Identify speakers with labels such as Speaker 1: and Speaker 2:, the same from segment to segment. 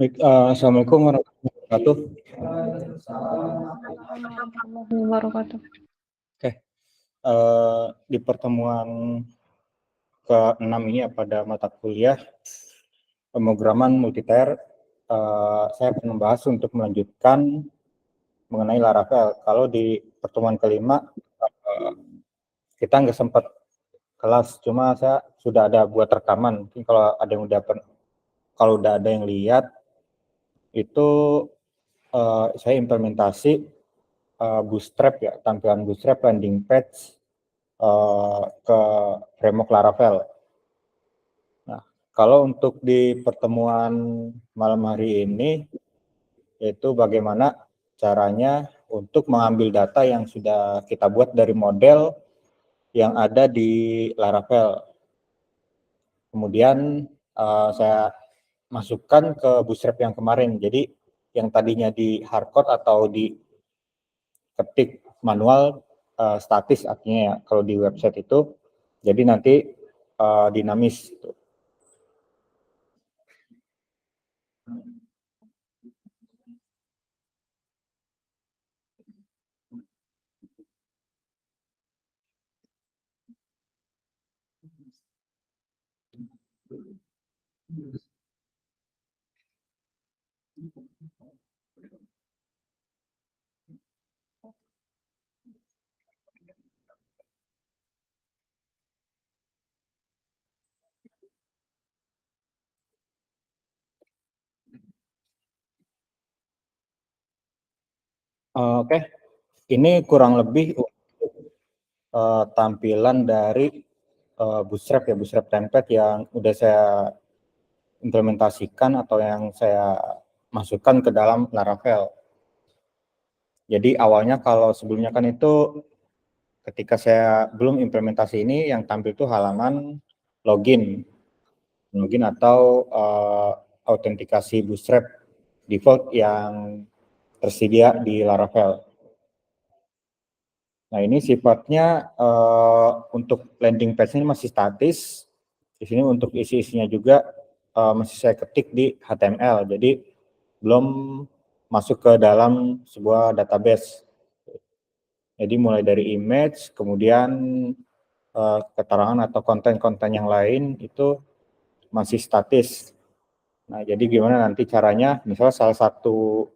Speaker 1: Baik, Assalamualaikum warahmatullahi wabarakatuh.
Speaker 2: Warahmatullahi wabarakatuh.
Speaker 1: Oke, di pertemuan ke-6 ini pada mata kuliah pemrograman multi-tier, saya akan membahas untuk melanjutkan mengenai Laravel. Kalau di pertemuan kelima kita nggak sempat kelas, cuma saya sudah ada buat rekaman. Mungkin kalau udah ada yang lihat itu saya implementasi Bootstrap ya, tampilan Bootstrap landing page ke framework Laravel. Nah, kalau untuk di pertemuan malam hari ini, yaitu bagaimana caranya untuk mengambil data yang sudah kita buat dari model yang ada di Laravel. Kemudian saya masukkan ke Bootstrap yang kemarin. Jadi yang tadinya di hardcode atau diketik manual statis artinya ya kalau di website itu, jadi nanti dinamis. Oke, ini kurang lebih tampilan dari Bootstrap ya, Bootstrap template yang udah saya implementasikan atau yang saya masukkan ke dalam Laravel. Jadi awalnya kalau sebelumnya kan itu ketika saya belum implementasi ini yang tampil itu halaman login atau autentikasi Bootstrap default yang tersedia di Laravel. Nah, ini sifatnya untuk landing page ini masih statis. Di sini untuk isi-isinya juga masih saya ketik di HTML. Jadi belum masuk ke dalam sebuah database. Jadi mulai dari image, kemudian keterangan atau konten-konten yang lain itu masih statis. Nah, jadi gimana nanti caranya? Misalnya salah satu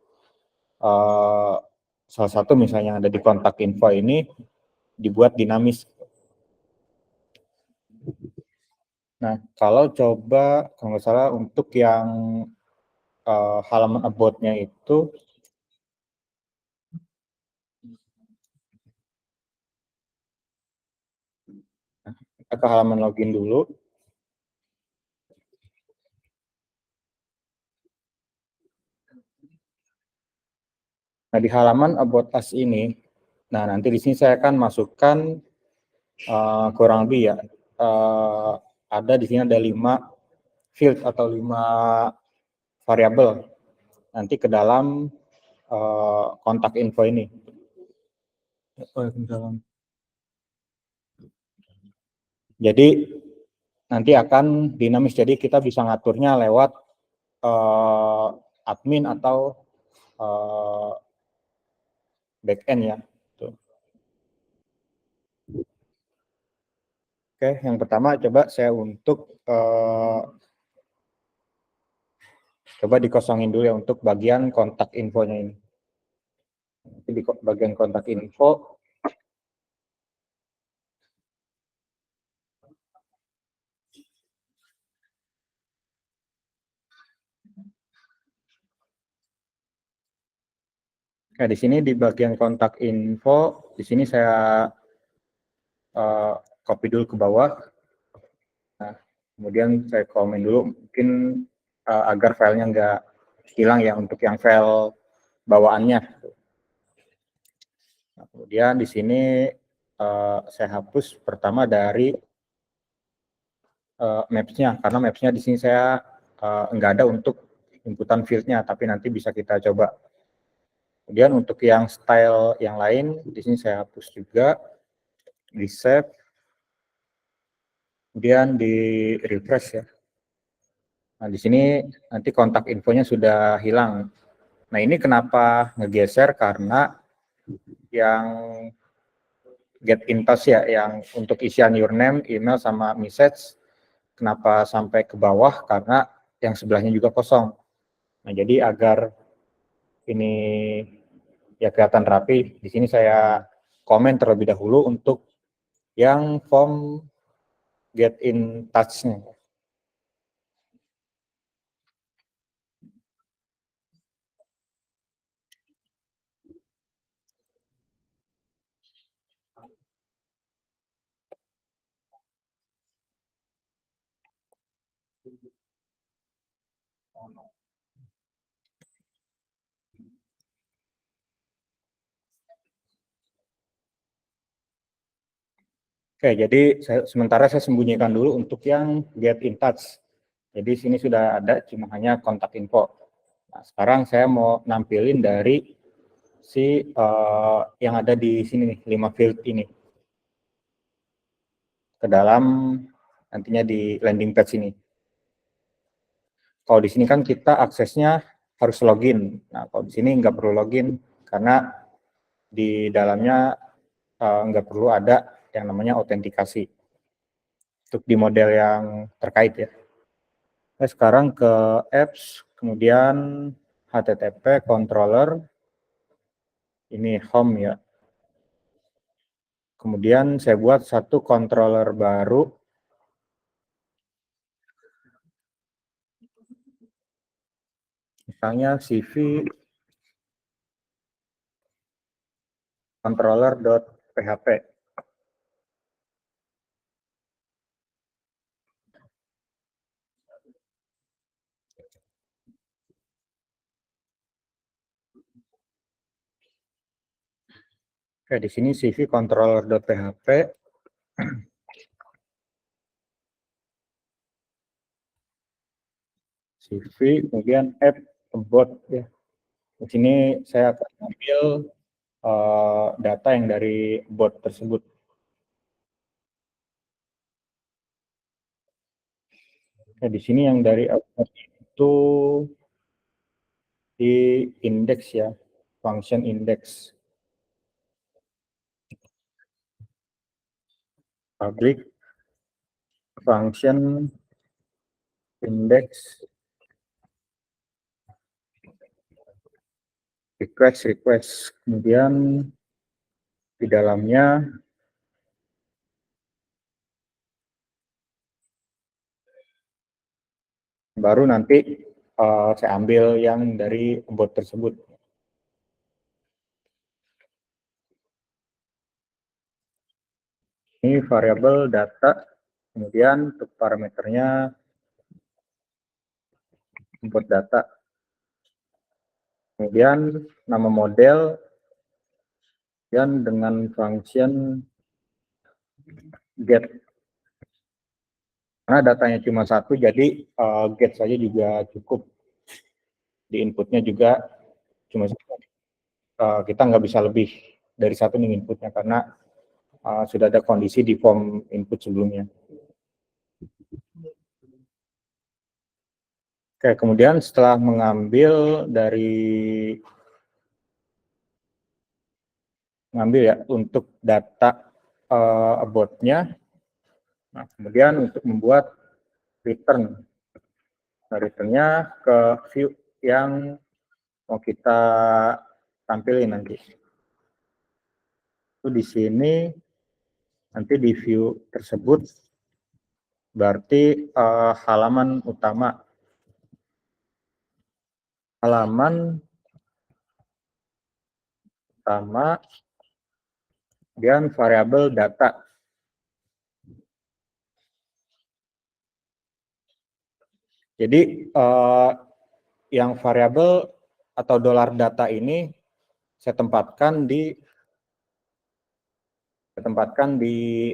Speaker 1: misalnya yang ada di kontak info ini dibuat dinamis. Nah, kalau nggak salah untuk yang halaman about-nya itu kita ke halaman login dulu. Nah, di halaman about us ini, nah nanti di sini saya akan masukkan kurang lebih ya, ada di sini ada 5 field atau 5 variabel nanti ke dalam kontak info ini. Jadi nanti akan dinamis, jadi kita bisa ngaturnya lewat admin atau backend ya. Tuh. Oke, yang pertama coba saya untuk coba dikosongin dulu ya untuk bagian kontak infonya ini. Di bagian kontak info, nah di sini di bagian kontak info, di sini saya copy dulu ke bawah. Nah, kemudian saya komen dulu mungkin agar filenya nggak hilang ya untuk yang file bawaannya. Nah, kemudian di sini saya hapus pertama dari maps-nya, karena maps-nya di sini saya nggak ada untuk inputan field-nya, tapi nanti bisa kita coba. Kemudian untuk yang style yang lain, di sini saya hapus juga, di save, kemudian di refresh ya. Nah, di sini nanti kontak infonya sudah hilang. Nah, ini kenapa ngegeser, karena yang get in touch ya, yang untuk isian your name, email, sama message, kenapa sampai ke bawah, karena yang sebelahnya juga kosong. Nah, jadi agar ini ya kelihatan rapi, di sini saya komen terlebih dahulu untuk yang form get in touch-nya. Oke, jadi sementara saya sembunyikan dulu untuk yang get in touch. Jadi sini sudah ada, cuma hanya kontak info. Nah, sekarang saya mau nampilin dari si yang ada di sini nih, 5 field ini ke dalam nantinya di landing page ini. Kalau di sini kan kita aksesnya harus login. Nah, kalau di sini nggak perlu login karena di dalamnya nggak perlu ada yang namanya autentikasi untuk di model yang terkait ya. Nah, sekarang ke apps, kemudian HTTP controller, ini home ya. Kemudian saya buat satu controller baru, misalnya cv controller.php. Oke, di sini cv controller.php. cv, kemudian app about ya. Di sini saya akan ambil data yang dari bot tersebut. Nah, di sini yang dari bot itu di index ya, function index. Public function index request. Kemudian di dalamnya baru nanti saya ambil yang dari bot tersebut. Ini variabel data, kemudian untuk parameternya input data. Kemudian nama model, dan dengan function get. Karena datanya cuma satu, jadi get saja juga cukup. Di inputnya juga cuma kita nggak bisa lebih dari satu nih inputnya, karena sudah ada kondisi di form input sebelumnya. Oke, kemudian setelah mengambil ya untuk data about-nya, nah, kemudian untuk membuat return. Nah, return-nya ke view yang mau kita tampilin nanti. Itu di sini nanti di view tersebut berarti halaman utama, dan variabel data. Jadi yang variabel atau dolar data ini saya tempatkan di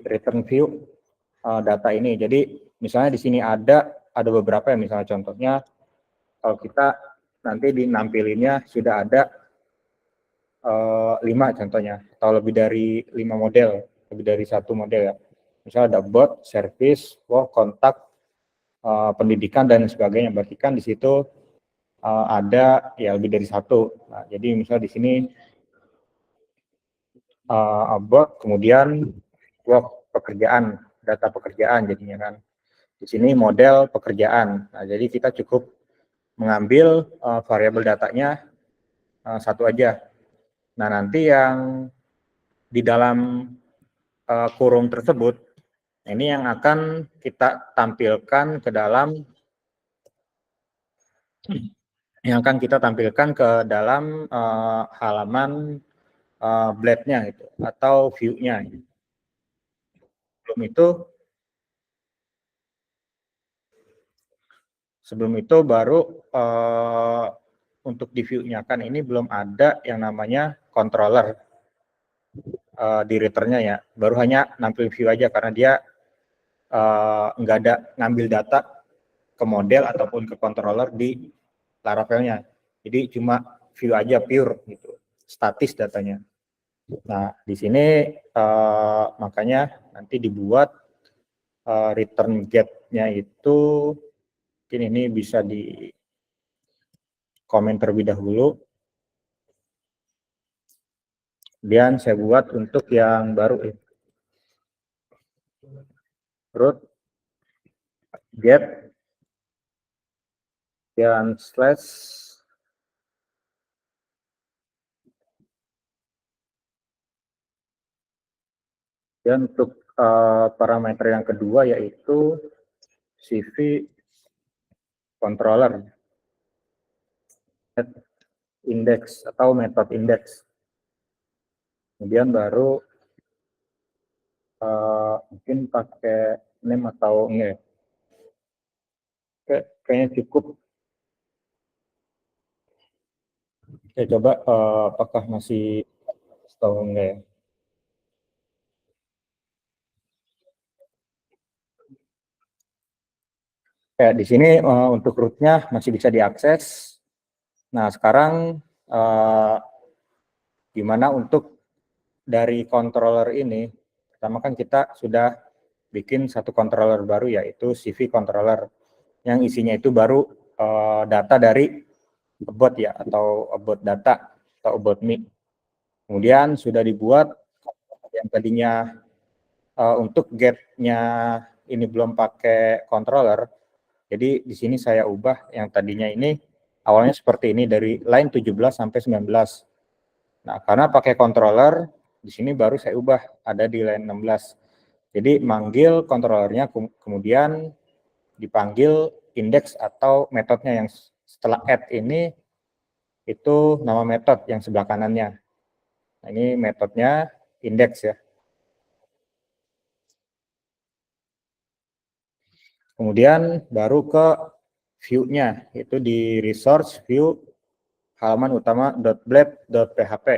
Speaker 1: return view data ini. Jadi misalnya di sini ada beberapa ya, misalnya contohnya kalau kita nanti dinampilinnya sudah ada 5 contohnya, atau lebih dari 5 model, lebih dari 1 model ya. Misalnya ada bot, service, kontak, pendidikan dan sebagainya. Berarti kan di situ ada ya lebih dari satu. Nah, jadi misal di sini about, kemudian work, pekerjaan, data pekerjaan jadinya kan. Di sini model pekerjaan. Nah, jadi kita cukup mengambil variabel datanya satu aja. Nah, nanti yang di dalam kurung tersebut ini yang akan kita tampilkan ke dalam halaman blade-nya gitu atau view-nya. Sebelum itu baru untuk di view-nya kan ini belum ada yang namanya controller di reader-nya ya. Baru hanya nampil view aja karena dia nggak ada ngambil data ke model ataupun ke controller di Laravel-nya. Jadi cuma view aja pure gitu, statis datanya. Nah, di sini makanya nanti dibuat return get-nya itu mungkin ini bisa di komen terlebih dahulu. Kemudian saya buat untuk yang baru ya. Root get dan slash dan untuk parameter yang kedua yaitu CV controller index atau method index. Kemudian baru mungkin pakai name atau enggak. Oke, kayaknya cukup. Oke, coba apakah masih tahu enggak ya? Kayak di sini untuk rootnya masih bisa diakses. Nah, sekarang gimana untuk dari controller ini? Pertama kan kita sudah bikin satu controller baru yaitu CV controller yang isinya itu baru data dari about ya atau about data atau about me. Kemudian sudah dibuat yang tadinya untuk get-nya ini belum pakai controller. Jadi di sini saya ubah yang tadinya ini awalnya seperti ini dari line 17 sampai 19. Nah, karena pakai controller di sini baru saya ubah ada di line 16. Jadi manggil controllernya kemudian dipanggil index atau metodenya yang setelah add ini itu nama metode yang sebelah kanannya. Nah, ini metodenya index ya. Kemudian baru ke view-nya, itu di resource view halaman utama .blade.php.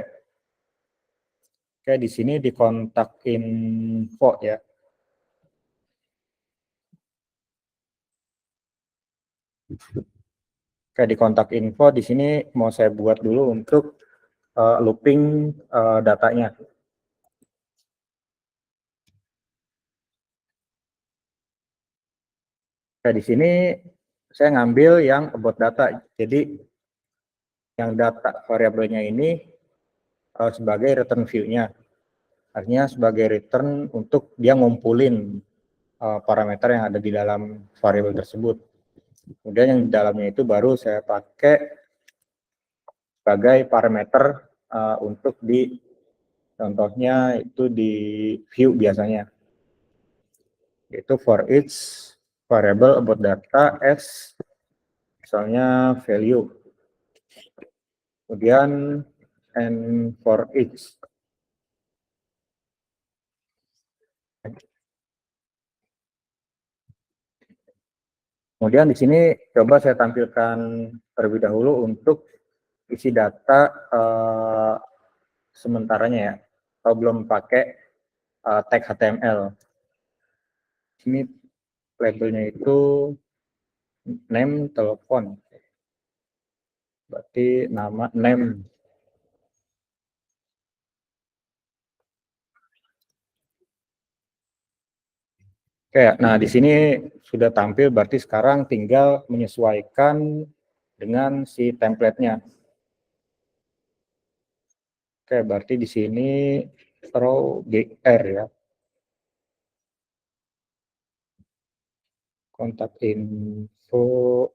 Speaker 1: Oke, di sini di kontak info ya. Oke, di kontak info di sini mau saya buat dulu untuk looping datanya. Oke, di sini saya ngambil yang about data. Jadi yang data variabelnya ini sebagai return view-nya. Artinya sebagai return untuk dia ngumpulin parameter yang ada di dalam variabel tersebut. Kemudian yang di dalamnya itu baru saya pakai sebagai parameter untuk di contohnya itu di view biasanya. Yaitu for each variable about data as misalnya value. Kemudian and for each. Kemudian di sini coba saya tampilkan terlebih dahulu untuk isi data sementaranya ya, atau belum pakai tag HTML. Ini labelnya itu name telepon, berarti nama name. Oke, nah di sini sudah tampil, berarti sekarang tinggal menyesuaikan dengan si template-nya. Oke, berarti di sini row GR ya. Kontak info.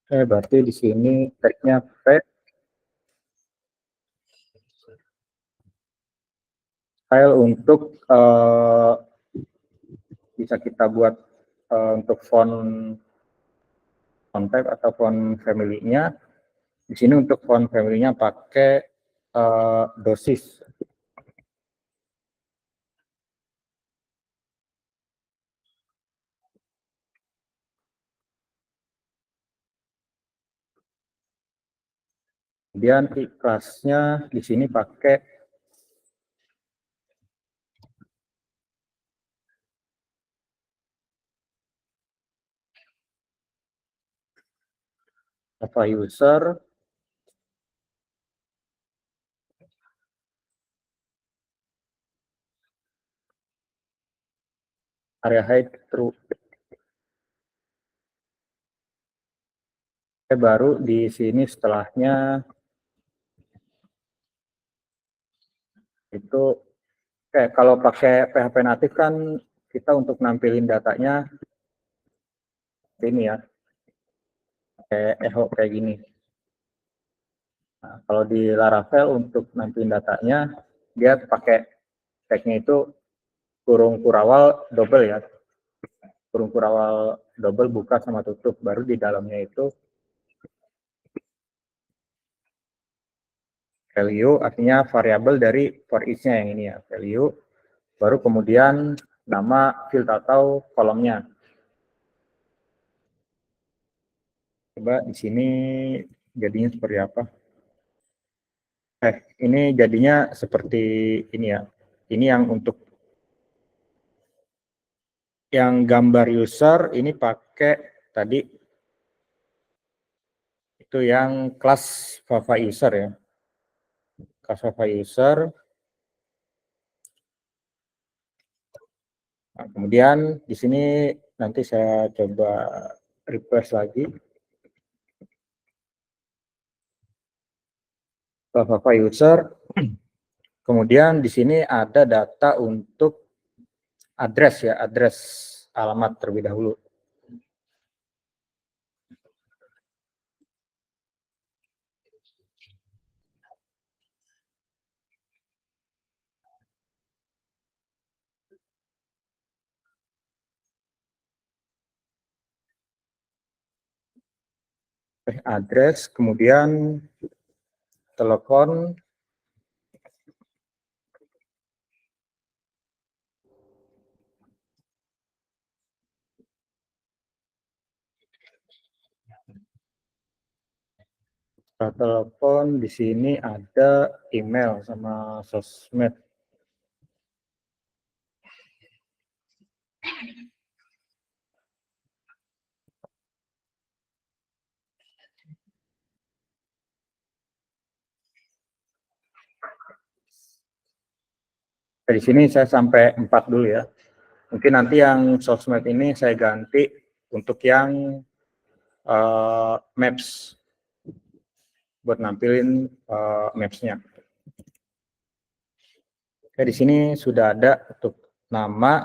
Speaker 1: Oke, berarti di sini tag-nya file untuk bisa kita buat untuk font type atau font family-nya. Di sini untuk font family-nya pakai dosis. Kemudian kelasnya di sini pakai Java user, area height true. Baru di sini setelahnya itu kalau pakai PHP natif kan kita untuk nampilin datanya ini ya, kayak echo kayak gini. Nah, kalau di Laravel untuk nampilin datanya dia pakai tag-nya itu kurung kurawal double ya, kurung kurawal double buka sama tutup, baru di dalamnya itu value, artinya variabel dari for each-nya yang ini ya, value, baru kemudian nama field atau kolomnya. Coba di sini jadinya seperti apa? Ini jadinya seperti ini ya. Ini yang untuk yang gambar user ini pakai tadi itu yang kelas Java user ya. Kelas Java user. Nah, kemudian di sini nanti saya coba refresh lagi. Java user. Kemudian di sini ada data untuk address ya, address alamat terlebih dahulu. Address, kemudian telepon, telepon, di sini ada email sama sosmed. Di sini saya sampai 4 dulu ya. Mungkin nanti yang sosmed ini saya ganti untuk yang maps, buat nampilin maps-nya. Oke, di sini sudah ada untuk nama,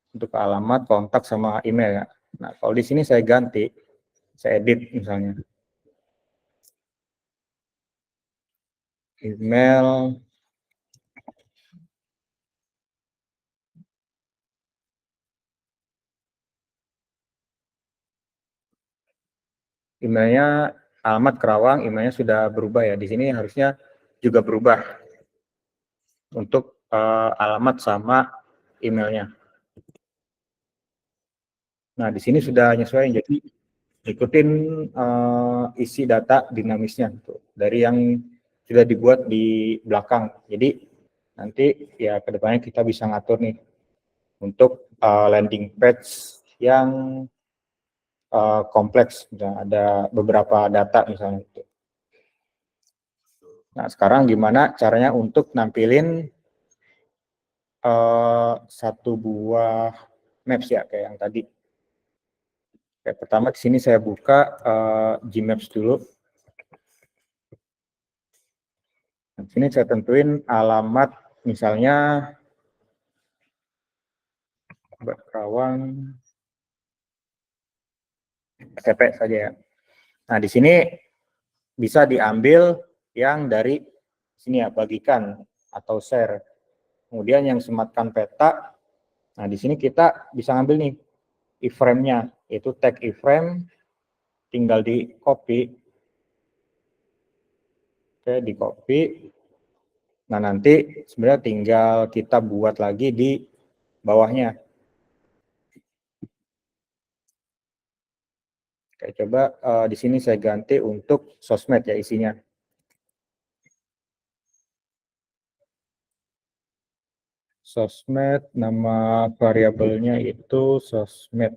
Speaker 1: untuk alamat, kontak, sama email ya. Nah, kalau di sini saya ganti, saya edit misalnya. Email, emailnya alamat Kerawang, emailnya sudah berubah ya. Di sini harusnya juga berubah untuk alamat sama emailnya. Nah, di sini sudah nyesuaiin, jadi ikutin isi data dinamisnya tuh, dari yang sudah dibuat di belakang. Jadi nanti ya kedepannya kita bisa ngatur nih untuk landing page yang kompleks, misalnya ada beberapa data misalnya. Nah, sekarang gimana caranya untuk nampilin satu buah maps ya, kayak yang tadi. Kayak pertama di sini saya buka Gmaps dulu. Di sini saya tentuin alamat, misalnya Karawang KTP saja ya. Nah, di sini bisa diambil yang dari sini ya, bagikan atau share. Kemudian yang sematkan peta, nah di sini kita bisa ngambil nih iframe-nya, yaitu tag iframe, tinggal di copy. Oke, di copy. Nah, nanti sebenarnya tinggal kita buat lagi di bawahnya. Oke, coba di sini saya ganti untuk sosmed ya isinya. Sosmed, nama variabelnya itu sosmed.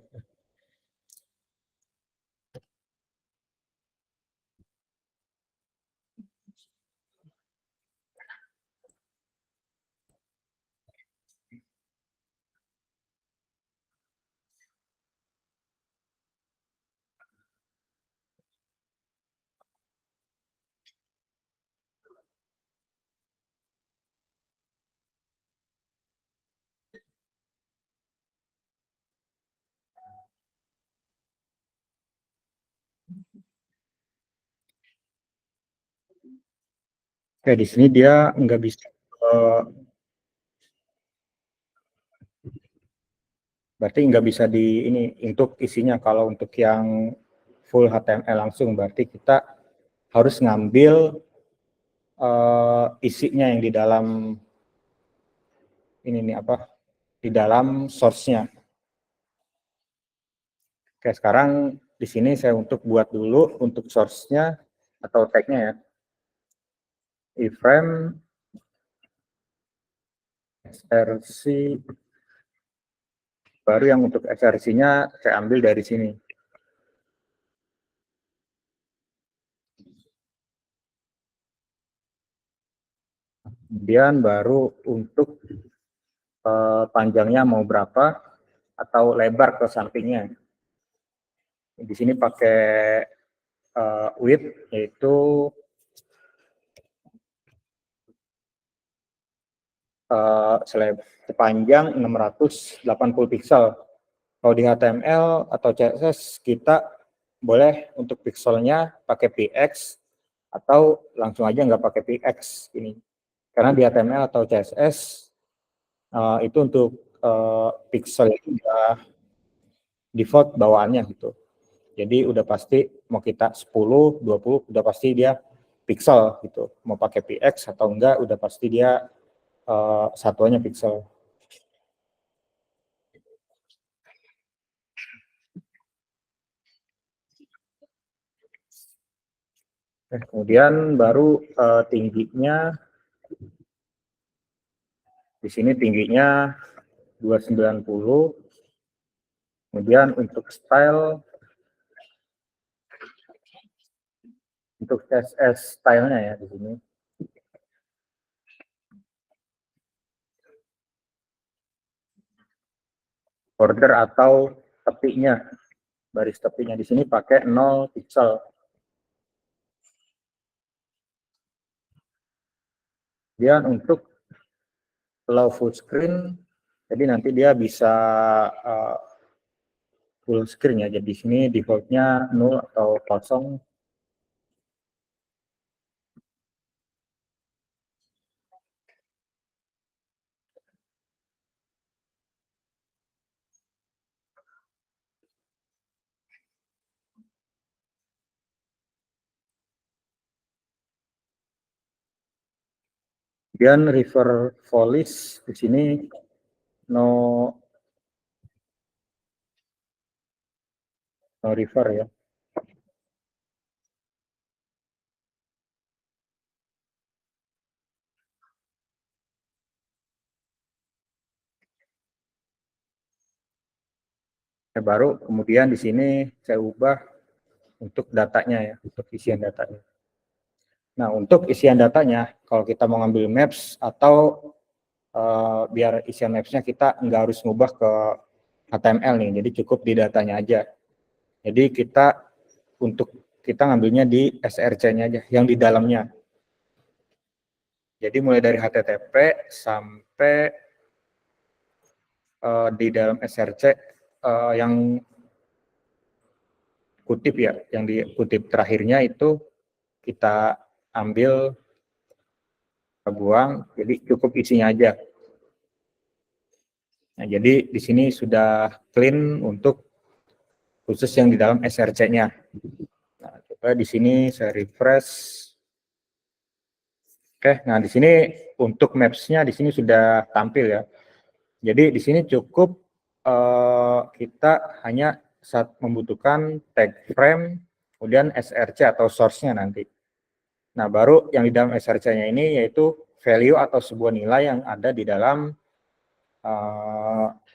Speaker 1: Oke, di sini dia nggak bisa, berarti nggak bisa di ini untuk isinya. Kalau untuk yang full HTML langsung, berarti kita harus ngambil isinya yang di dalam ini nih apa, di dalam source-nya. Oke, sekarang di sini saya untuk buat dulu untuk source-nya atau tag-nya ya. Iframe src, baru yang untuk src-nya saya ambil dari sini. Kemudian baru untuk panjangnya mau berapa atau lebar ke sampingnya. Di sini pakai width, yaitu sepanjang 680 pixel. Kalau di HTML atau CSS kita boleh untuk pixelnya pakai px atau langsung aja nggak pakai px ini. Karena di HTML atau CSS itu untuk pixel itu udah default bawaannya gitu. Jadi udah pasti mau kita 10, 20 udah pasti dia pixel gitu. Mau pakai px atau enggak udah pasti dia satuannya pixel. Kemudian baru tingginya, di sini tingginya 290. Kemudian untuk style, untuk CSS stylenya ya di sini. Border atau tepinya, baris tepinya di sini pakai 0 pixel. Kemudian untuk allow full screen, jadi nanti dia bisa full screen ya. Jadi di sini defaultnya 0 atau kosong. Kemudian river polish di sini no river ya. Baru kemudian di sini saya ubah untuk datanya ya, untuk isian datanya. Nah, untuk isian datanya, kalau kita mau ngambil maps atau biar isian maps-nya kita nggak harus ngubah ke HTML nih, jadi cukup di datanya aja. Jadi kita ngambilnya di SRC-nya aja, yang di dalamnya. Jadi mulai dari HTTP sampai di dalam SRC yang kutip ya, yang dikutip terakhirnya itu kita ambil, kita buang, jadi cukup isinya aja. Nah, jadi di sini sudah clean untuk khusus yang di dalam SRC-nya. Nah, coba di sini saya refresh. Oke, nah di sini untuk maps-nya di sini sudah tampil ya. Jadi di sini cukup kita hanya membutuhkan tag frame, kemudian SRC atau source-nya nanti. Nah, baru yang di dalam SRC-nya ini yaitu value atau sebuah nilai yang ada di dalam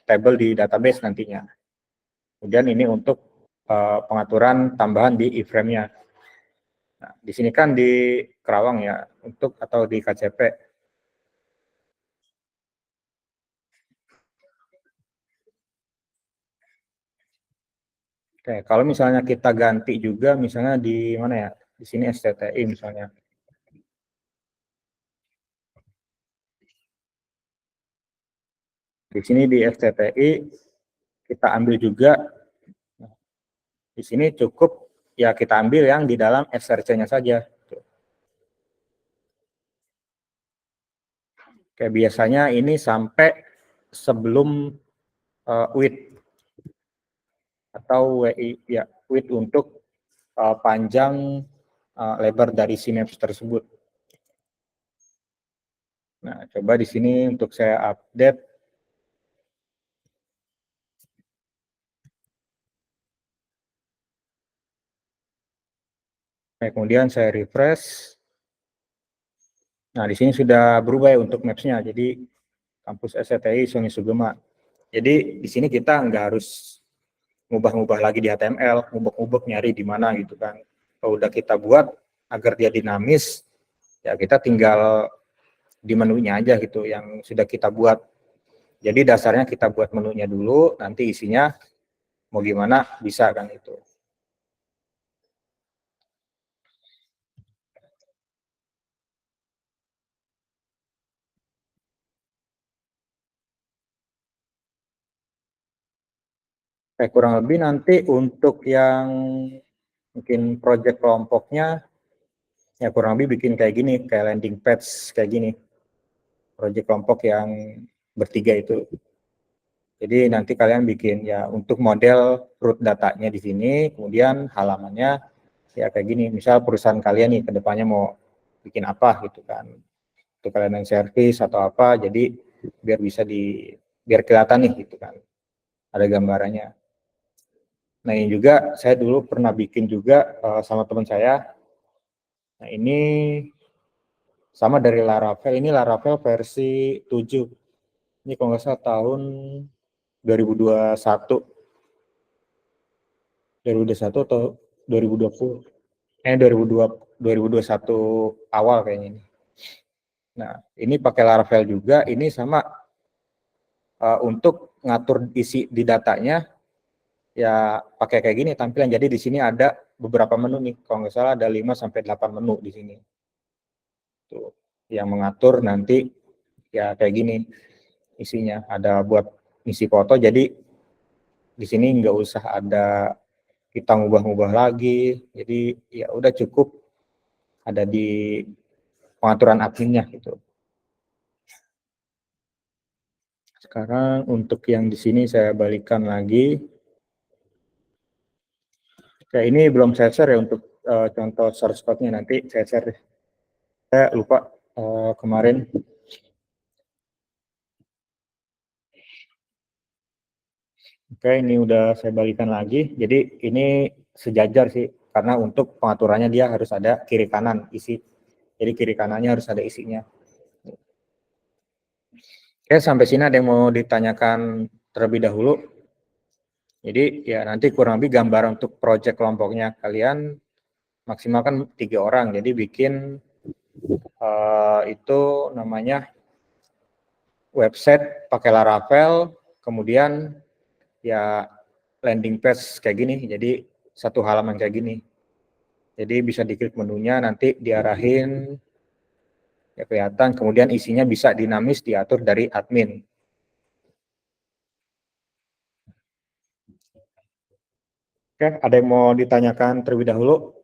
Speaker 1: table di database nantinya. Kemudian ini untuk pengaturan tambahan di iframe-nya. Nah, di sini kan di Kerawang ya, atau di KCP. Oke, kalau misalnya kita ganti juga, misalnya di mana ya? Di sini STTI misalnya. Di sini di STTI kita ambil juga. Di sini cukup ya kita ambil yang di dalam SRC-nya saja. Kayak biasanya ini sampai sebelum width atau WI ya, width untuk panjang lebar dari si maps tersebut. Nah, coba di sini untuk saya update. Nah, kemudian saya refresh. Nah, di sini sudah berubah ya untuk maps-nya. Jadi kampus STTI Sony Sugema. Jadi di sini kita nggak harus ngubah-ngubah lagi di HTML, ngubah-ngubah nyari di mana gitu kan. Kalau udah kita buat agar dia dinamis, ya kita tinggal di menunya aja gitu yang sudah kita buat. Jadi dasarnya kita buat menunya dulu, nanti isinya mau gimana bisa kan itu. Kurang lebih nanti untuk yang mungkin project kelompoknya ya kurang lebih bikin kayak gini, kayak landing page kayak gini. Project kelompok yang bertiga itu. Jadi nanti kalian bikin ya untuk model root datanya di sini, kemudian halamannya ya kayak gini. Misal perusahaan kalian nih ke depannya mau bikin apa gitu kan. Untuk kalian yang service atau apa, jadi biar kelihatan nih gitu kan. Ada gambarannya. Nah, ini juga saya dulu pernah bikin juga sama teman saya. Nah, ini sama dari Laravel. Ini Laravel versi 7. Ini kalau nggak salah tahun 2021. 2021 atau 2020. 2021 awal kayaknya ini. Nah, ini pakai Laravel juga. Ini sama untuk ngatur isi di datanya ya pakai kayak gini tampilan. Jadi di sini ada beberapa menu nih. Kalau nggak salah ada 5 sampai 8 menu di sini. Tuh, yang mengatur nanti ya kayak gini isinya. Ada buat isi foto, jadi di sini nggak usah ada kita ngubah-ngubah lagi. Jadi ya udah cukup ada di pengaturan adminnya gitu. Sekarang untuk yang di sini saya balikkan lagi. Ya, ini belum saya share ya untuk contoh source code-nya, nanti saya share deh. Saya lupa kemarin. Oke, ini udah saya balikan lagi. Jadi ini sejajar sih, karena untuk pengaturannya dia harus ada kiri kanan isi. Jadi kiri kanannya harus ada isinya. Oke, sampai sini ada yang mau ditanyakan terlebih dahulu? Jadi ya nanti kurang lebih gambaran untuk project kelompoknya kalian maksimal kan 3 orang. Jadi bikin itu namanya website pakai Laravel, kemudian ya landing page kayak gini. Jadi satu halaman kayak gini. Jadi bisa diklik menunya, nanti diarahin ya kelihatan, kemudian isinya bisa dinamis diatur dari admin. Oke, ada yang mau ditanyakan terlebih dahulu?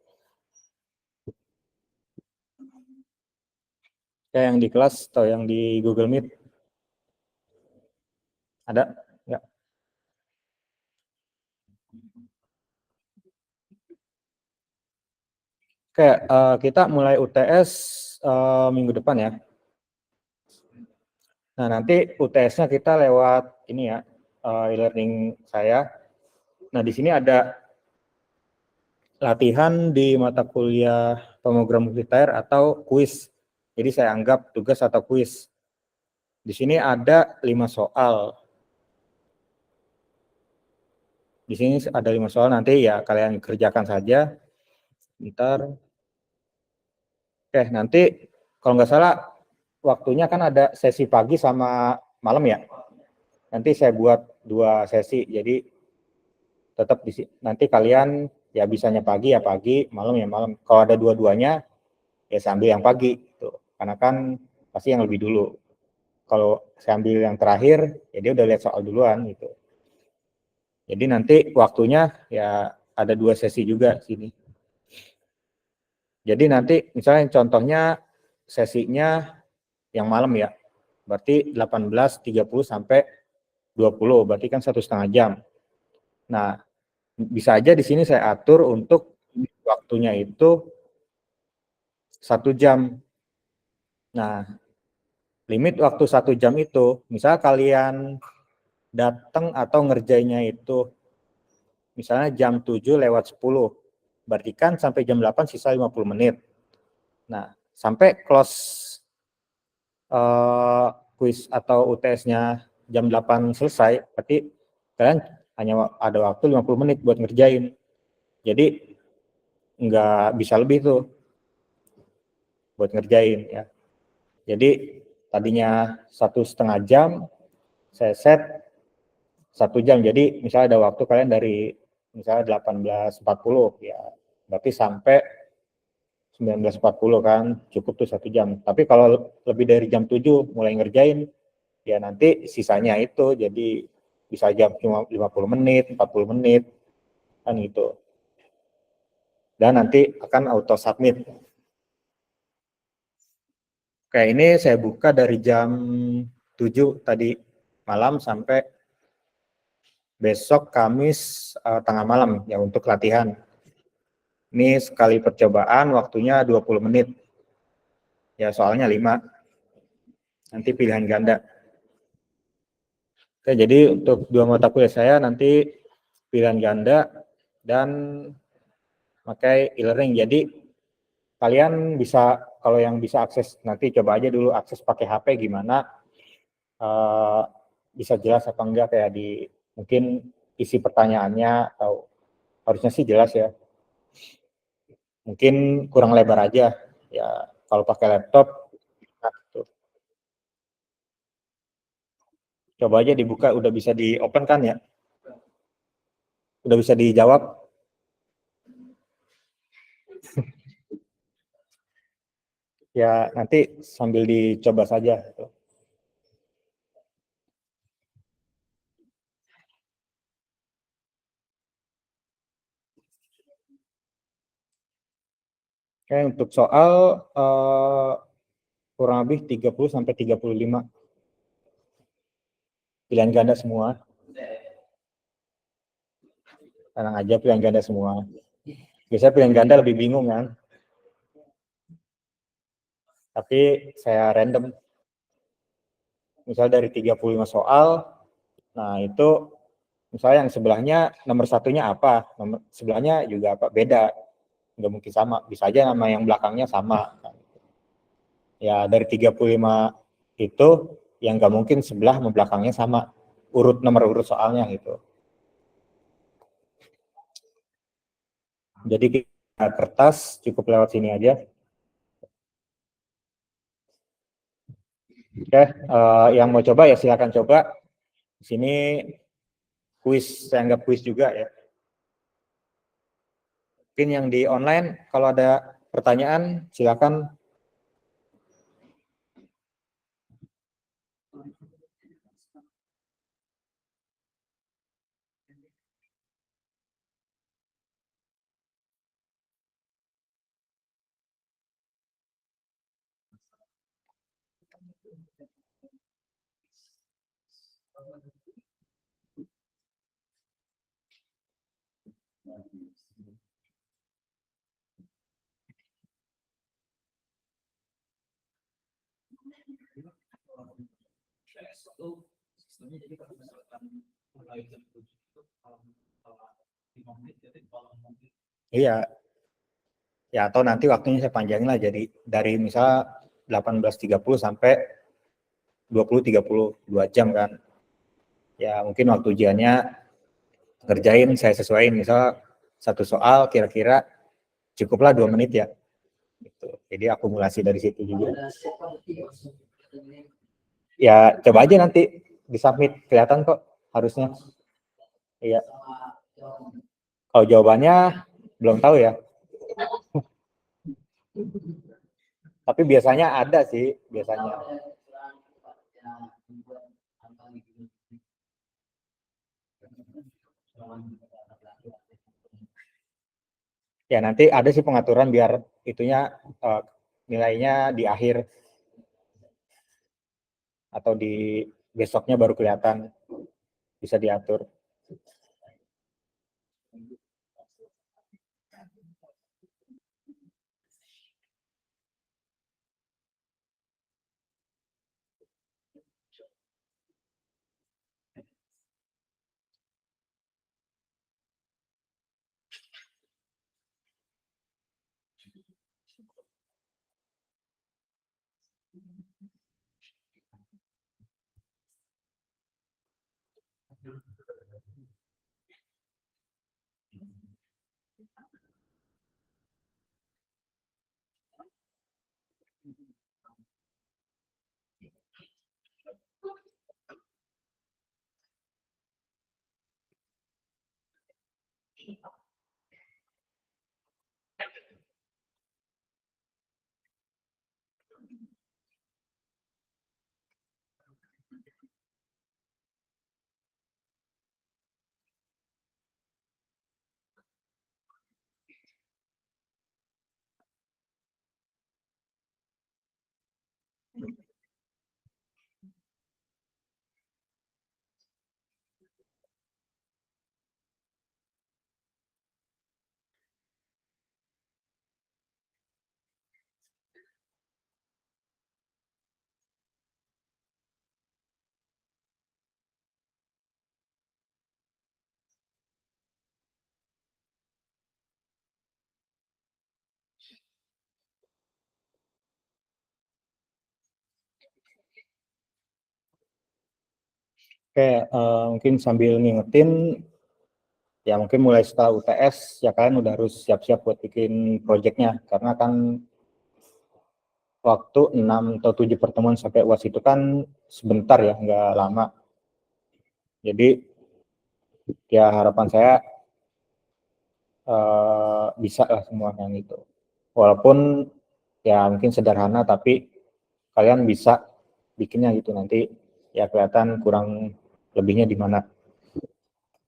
Speaker 1: Ya, yang di kelas atau yang di Google Meet? Ada? Ya. Oke, kita mulai UTS minggu depan ya. Nah, nanti UTS-nya kita lewat ini ya, e-learning saya. Nah, di sini ada latihan di mata kuliah pemrogram multiplayer atau kuis. Jadi saya anggap tugas atau kuis. Di sini ada 5 soal. Di sini ada 5 soal, nanti ya kalian kerjakan saja. Ntar. Oke, nanti kalau nggak salah waktunya kan ada sesi pagi sama malam ya. Nanti saya buat 2 sesi, jadi tetap nanti kalian ya bisanya pagi ya pagi, malam ya malam. Kalau ada dua-duanya ya saya ambil yang pagi gitu. Karena kan pasti yang lebih dulu. Kalau saya ambil yang terakhir ya dia udah lihat soal duluan gitu. Jadi nanti waktunya ya ada 2 sesi juga sini. Jadi nanti misalnya contohnya sesinya yang malam ya. Berarti 18.30 sampai 20, berarti kan 1,5 jam. Nah, bisa aja di sini saya atur untuk waktunya itu 1 jam. Nah, limit waktu 1 jam itu, misal kalian datang atau ngerjainnya itu misalnya jam 7:10, berarti kan sampai jam 8 sisa 50 menit. Nah, sampai close kuis atau UTS-nya jam 8 selesai, berarti kalian hanya ada waktu 50 menit buat ngerjain. Jadi nggak bisa lebih tuh buat ngerjain ya. Jadi tadinya 1,5 jam, saya set 1 jam. Jadi misalnya ada waktu kalian dari misalnya 18.40 ya, berarti sampai 19.40 kan, cukup tuh 1 jam. Tapi kalau lebih dari jam 7 mulai ngerjain, ya nanti sisanya itu jadi bisa jam cuma 50 menit, 40 menit, kan gitu. Dan nanti akan auto submit. Kayak ini saya buka dari jam 7 tadi malam sampai besok Kamis tengah malam ya untuk latihan. Ini sekali percobaan waktunya 20 menit. Ya soalnya 5. Nanti pilihan ganda. Oke, jadi untuk 2 mata kuliah saya nanti pilihan ganda dan pakai e-learning. Jadi kalian bisa, kalau yang bisa akses, nanti coba aja dulu akses pakai HP gimana, bisa jelas apa enggak, kayak di mungkin isi pertanyaannya, atau harusnya sih jelas ya, mungkin kurang lebar aja ya kalau pakai laptop. Nah, tuh. Coba aja dibuka, udah bisa di open kan ya, udah bisa dijawab. Ya nanti sambil dicoba saja. Oke, untuk soal kurang lebih 30 sampai 35 pilihan ganda semua. Tenang aja, pilihan ganda semua. Biasanya pilihan ganda lebih bingung kan. Tapi saya random. Misal dari 35 soal, nah itu misalnya yang sebelahnya nomor satunya apa, nomor sebelahnya juga apa, beda. Nggak mungkin sama, bisa aja nama yang belakangnya sama. Ya dari 35 itu yang nggak mungkin sebelah sama belakangnya sama, nomor urut soalnya gitu. Jadi kita kertas cukup lewat sini aja. Oke, yang mau coba ya silakan coba. Di sini kuis, saya anggap kuis juga ya. Mungkin yang di online kalau ada pertanyaan silakan. Iya, ya atau nanti waktunya saya panjangin lah jadi dari misal 18.30 sampai 20.30, 2 jam kan. Ya mungkin waktu ujiannya ngerjain saya sesuaiin misal satu soal kira-kira cukuplah 2 menit ya. Gitu. Jadi akumulasi dari situ juga. Ya coba aja nanti di submit kelihatan kok harusnya. Iya. Kalau jawabannya belum tahu ya. Tapi biasanya ada sih, biasanya. Ya nanti ada sih pengaturan biar itunya nilainya di akhir atau di besoknya baru kelihatan, bisa diatur. Oke, mungkin sambil ngingetin, ya mungkin mulai setelah UTS, ya kalian udah harus siap-siap buat bikin proyeknya, karena kan waktu 6 atau 7 pertemuan sampai UAS itu kan sebentar ya, nggak lama. Jadi ya harapan saya bisa lah semua yang itu. Walaupun ya mungkin sederhana, tapi kalian bisa bikinnya gitu nanti ya kelihatan kurang lebihnya di mana.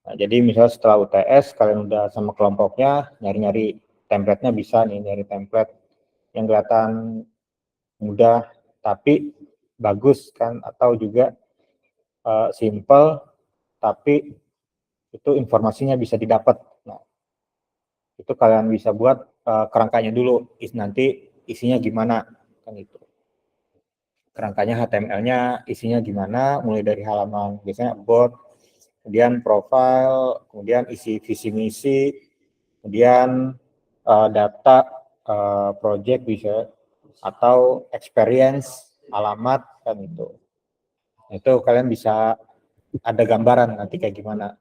Speaker 1: Nah, jadi misalnya setelah UTS kalian udah sama kelompoknya nyari-nyari template-nya, bisa nih nyari template yang kelihatan mudah tapi bagus kan, atau juga simple tapi itu informasinya bisa didapat. Nah, itu kalian bisa buat kerangkanya dulu, nanti isinya gimana kan itu. Kerangkanya HTML-nya isinya gimana, mulai dari halaman biasanya about, kemudian profile, kemudian isi visi misi, kemudian data project bisa, atau experience, alamat kan itu. Itu kalian bisa ada gambaran nanti kayak gimana.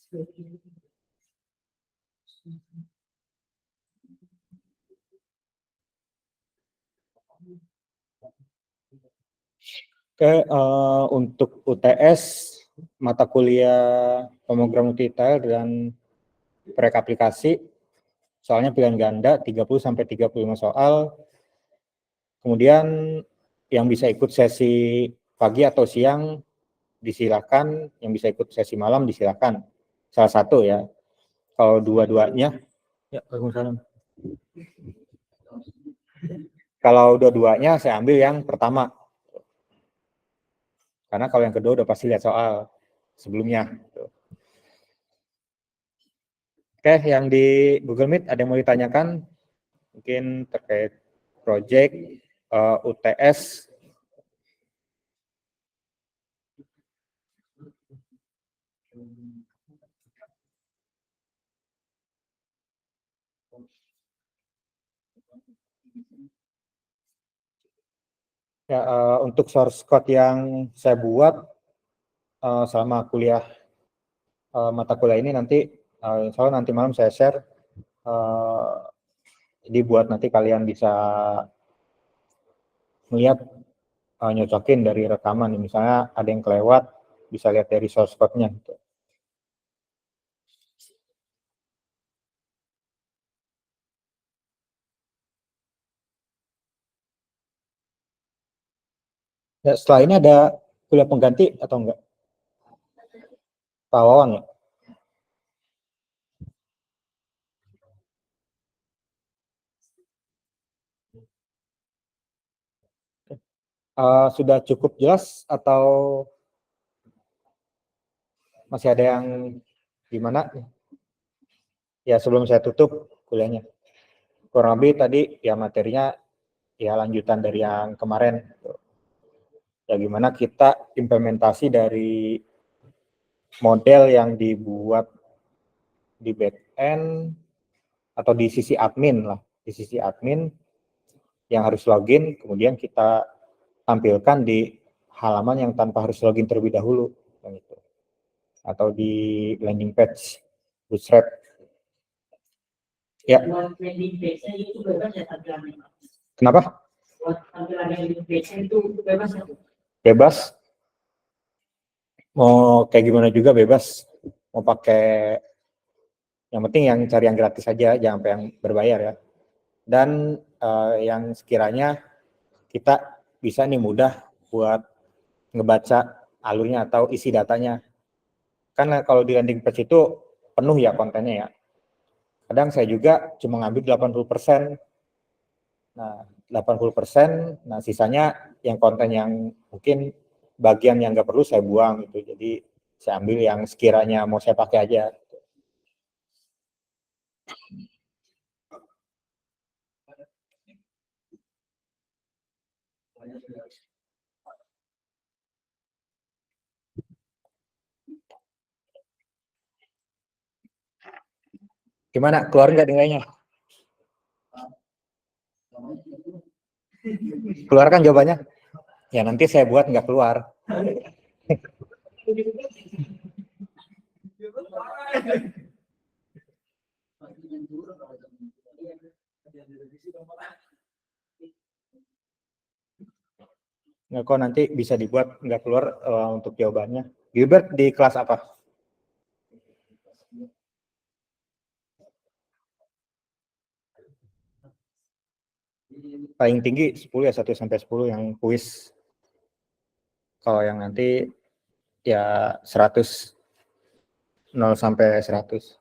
Speaker 1: Oke, untuk UTS mata kuliah pemrograman detail dan proyek aplikasi, soalnya pilihan ganda 30 sampai 35 soal. Kemudian yang bisa ikut sesi pagi atau siang disilakan, yang bisa ikut sesi malam disilakan. Salah satu ya. Kalau dua-duanya, ya, Waalaikumsalam. Kalau dua-duanya saya ambil yang pertama. Karena kalau yang kedua udah pasti lihat soal sebelumnya. Oke, yang di Google Meet ada yang mau ditanyakan? Mungkin terkait project, UTS. Ya, untuk source code yang saya buat selama kuliah mata kuliah ini nanti, insya Allah nanti malam saya share. Jadi buat nanti kalian bisa melihat, nyocokin dari rekaman. Misalnya ada yang kelewat, bisa lihat dari source code-nya. Gitu. Ya, setelah ini ada kuliah pengganti atau enggak? Pak Wawan ya? Sudah cukup jelas atau masih ada yang gimana? Ya sebelum saya tutup kuliahnya. Kurang lebih tadi ya materinya ya lanjutan dari yang kemarin. Ya gimana kita implementasi dari model yang dibuat di back end atau di sisi admin lah, di sisi admin yang harus login, kemudian kita tampilkan di halaman yang tanpa harus login terlebih dahulu, gitu. Atau di landing page Bootstrap. Ya.
Speaker 3: Landing page-nya itu bebas ya tampilannya.
Speaker 1: Kenapa?
Speaker 3: Tampilan landing page-nya itu bebas ya?
Speaker 1: Bebas. Mau kayak gimana juga bebas. Mau pakai, yang penting yang cari yang gratis saja, jangan sampai yang berbayar ya. Dan yang sekiranya kita bisa nih mudah buat ngebaca alurnya atau isi datanya. Karena kalau di landing page itu penuh ya kontennya ya. Kadang saya juga cuma ngambil 80%. Nah, 80%, nah sisanya yang konten yang mungkin bagian yang nggak perlu saya buang gitu. Jadi saya ambil yang sekiranya mau saya pakai aja. Gimana? Keluar nggak nilainya? Keluar kan jawabannya? Ya nanti saya buat nggak keluar. Nggak kok nanti bisa dibuat nggak keluar untuk jawabannya. Gilbert di kelas apa? Paling tinggi 10 ya, 1 sampai 10 yang kuis. Kalau yang nanti ya 100, 0 sampai 100.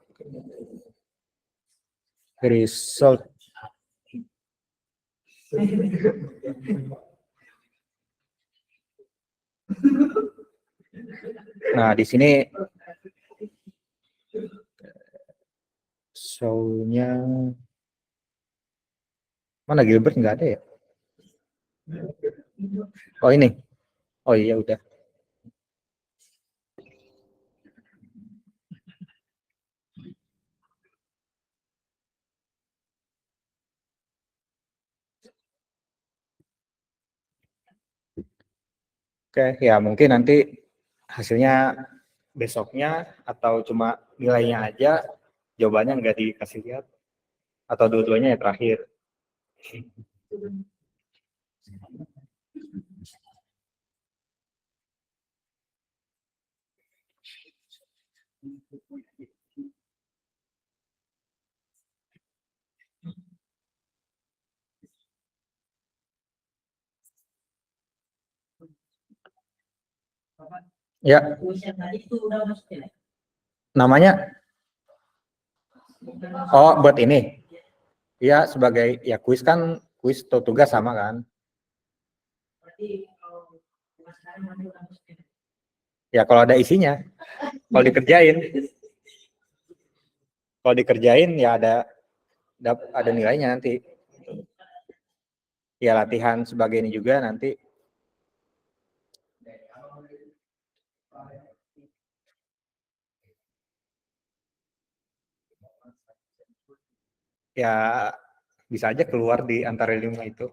Speaker 1: Result. Nah, di sini show-nya mana Gilbert nggak ada ya? Oh ini. Oh iya udah. Oke, ya mungkin nanti hasilnya besoknya atau cuma nilainya aja, jawabannya nggak dikasih lihat, atau dua-duanya ya terakhir. Ya,
Speaker 3: Kuis yang tadi itu udah masuk ya?
Speaker 1: namanya, oh buat ini, ya sebagai ya kuis kan, kuis atau tugas sama kan.
Speaker 3: Berarti kalau sekarang nanti udah masuk ya?
Speaker 1: Ya kalau ada isinya, kalau dikerjain ya ada nilainya nanti. Ya latihan sebagai ini juga nanti. Ya bisa aja keluar di antara 5 itu.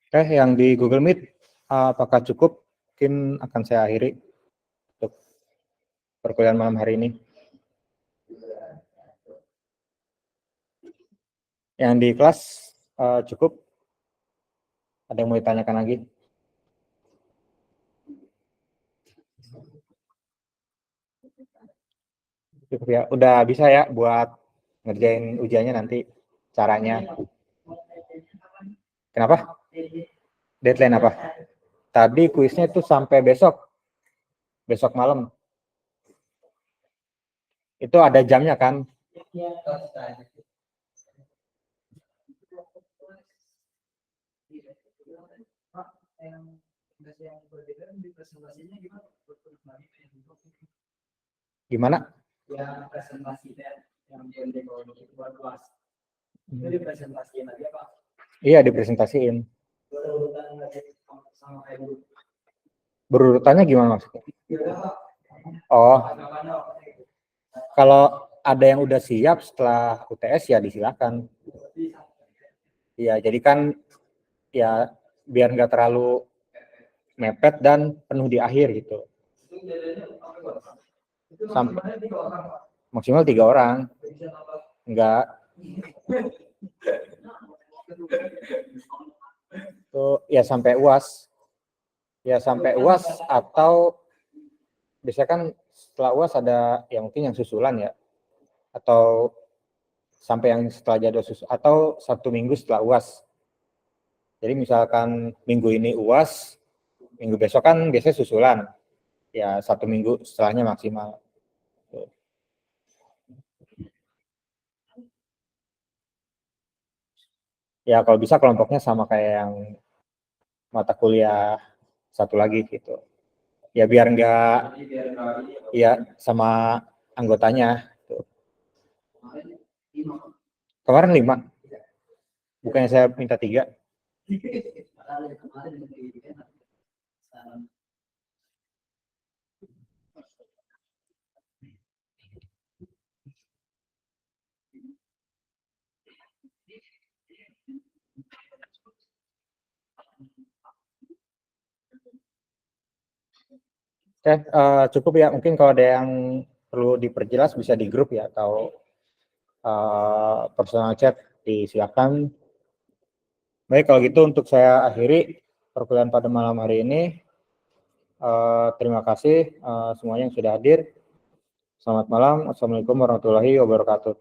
Speaker 1: Yang di Google Meet apakah cukup? Mungkin akan saya akhiri untuk perkuliahan malam hari ini. Yang di kelas cukup? Ada yang mau ditanyakan lagi? Cukup ya, udah bisa ya buat ngerjain ujiannya nanti caranya. Kenapa? Deadline apa? Tadi kuisnya itu sampai besok malam. Itu ada jamnya kan? Gimana?
Speaker 3: Ya presentasi yang buat kelas. Itu dipresentasiin aja Pak.
Speaker 1: Iya, dipresentasiin.
Speaker 3: Berurutan sama kayak dulu.
Speaker 1: Berurutannya gimana maksudnya? Oh, kalau ada yang udah siap setelah UTS ya disilakan. Ya, jadi kan ya biar nggak terlalu mepet dan penuh di akhir gitu. Sampai maksimal 3 orang. Enggak. Tuh ya sampai UAS. Ya sampai UAS atau biasanya kan setelah UAS ada yang mungkin yang susulan ya. Atau sampai yang setelah jadwal susul atau 1 minggu setelah UAS. Jadi misalkan minggu ini UAS, minggu besok kan biasanya susulan. Ya 1 minggu setelahnya maksimal. Ya kalau bisa kelompoknya sama kayak yang mata kuliah satu lagi gitu. Ya biar enggak ya sama anggotanya. Kemarin 5. Bukannya saya minta 3. Oke, cukup ya. Mungkin kalau ada yang perlu diperjelas bisa di grup ya atau personal chat disilakan. Baik, kalau gitu untuk saya akhiri perkuliahan pada malam hari ini. Terima kasih semuanya yang sudah hadir. Selamat malam. Assalamualaikum warahmatullahi wabarakatuh.